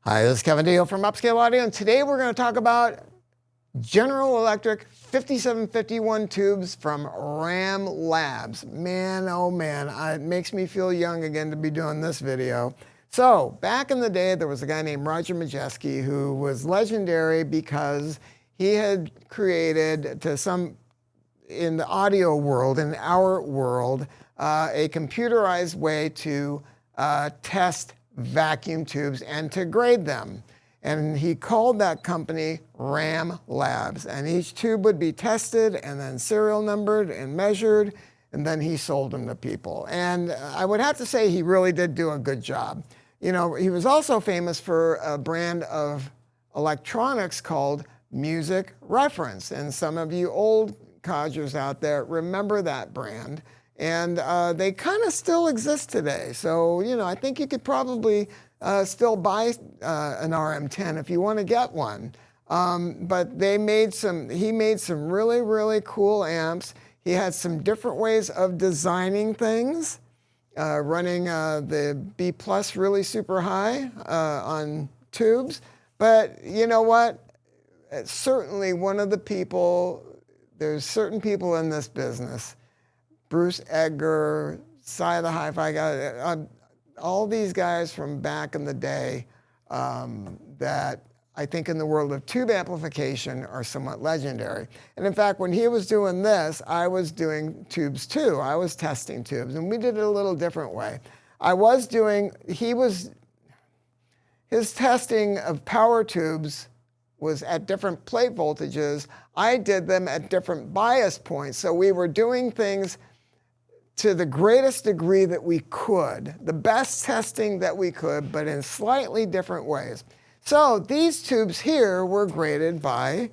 Hi, this is Kevin Deal from Upscale Audio, and today we're going to talk about General Electric 5751 tubes from Ram Labs. Man, oh man, it makes me feel young again to be doing this video. So, back in the day, there was a guy named Roger Majeski who was legendary because he had created, in the audio world, in our world, a computerized way to test vacuum tubes and to grade them. And he called that company Ram Labs. And each tube would be tested and then serial numbered and measured, and then he sold them to people. And I would have to say he really did do a good job. You know, he was also famous for a brand of electronics called Music Reference. And some of you old codgers out there remember that brand. And they kind of still exist today. So, you know, I think you could probably still buy an RM10 if you want to get one. But he made some really, really cool amps. He had some different ways of designing things, running the B plus really super high on tubes. But you know what? Certainly one of the people, there's certain people in this business, Bruce Edgar, Cy the Hi-Fi guy, all these guys from back in the day that I think in the world of tube amplification are somewhat legendary. And in fact, when he was doing this, I was doing tubes too. I was testing tubes, and we did it a little different way. His testing of power tubes was at different plate voltages. I did them at different bias points. So we were doing things to the greatest degree that we could, the best testing that we could, but in slightly different ways. So these tubes here were graded by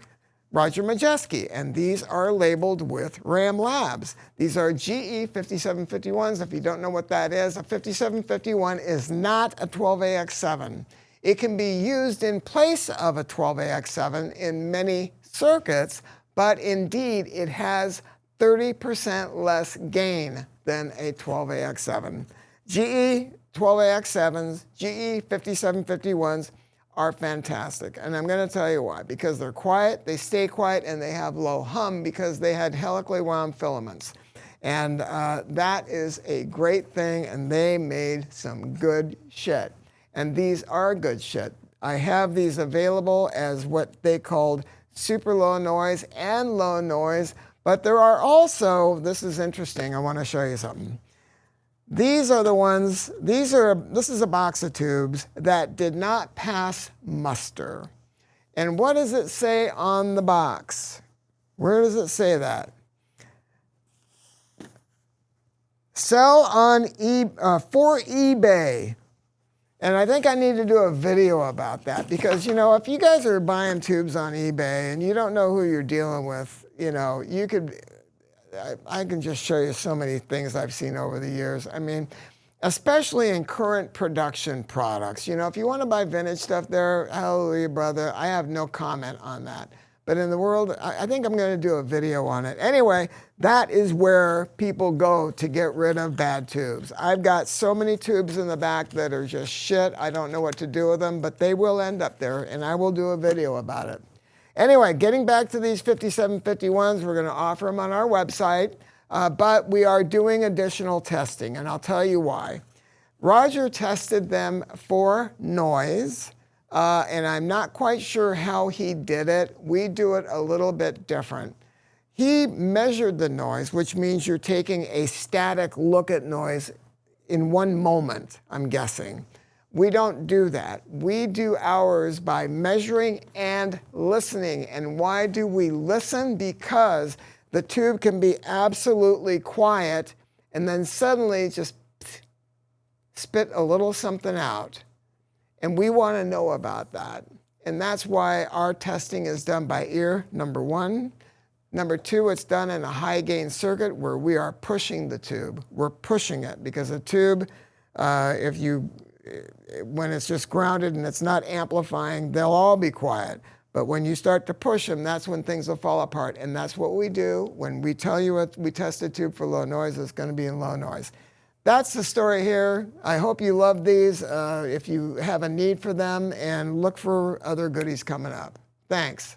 Roger Majeski, and these are labeled with Ram Labs. These are GE 5751s. If you don't know what that is, a 5751 is not a 12AX7. It can be used in place of a 12AX7 in many circuits, but indeed it has 30% less gain than a 12AX7. GE 12AX7s, GE 5751s are fantastic. And I'm going to tell you why. Because they're quiet, they stay quiet, and they have low hum because they had helically wound filaments. And that is a great thing, and they made some good shit. And these are good shit. I have these available as what they called super low noise and low noise. But there are also, this is interesting, I want to show you something. These are the ones, this is a box of tubes that did not pass muster. And what does it say on the box? Where does it say that? Sell on for eBay. And I think I need to do a video about that because, you know, if you guys are buying tubes on eBay and you don't know who you're dealing with, you know, I can just show you so many things I've seen over the years. I mean, especially in current production products. You know, if you want to buy vintage stuff there, hallelujah, brother, I have no comment on that. But in the world, I think I'm going to do a video on it. Anyway, that is where people go to get rid of bad tubes. I've got so many tubes in the back that are just shit. I don't know what to do with them, but they will end up there, and I will do a video about it. Anyway, getting back to these 5751s, we're going to offer them on our website, but we are doing additional testing, and I'll tell you why. Roger tested them for noise. And I'm not quite sure how he did it. We do it a little bit different. He measured the noise, which means you're taking a static look at noise in one moment, I'm guessing. We don't do that. We do ours by measuring and listening. And why do we listen? Because the tube can be absolutely quiet and then suddenly just spit a little something out. And we want to know about that. And that's why our testing is done by ear, number one. Number two, it's done in a high gain circuit where we are pushing the tube. We're pushing it because a tube, when it's just grounded and it's not amplifying, they'll all be quiet. But when you start to push them, that's when things will fall apart. And that's what we do. When we tell you we test a tube for low noise, it's going to be in low noise. That's the story here. I hope you love these. If you have a need for them, and look for other goodies coming up. Thanks.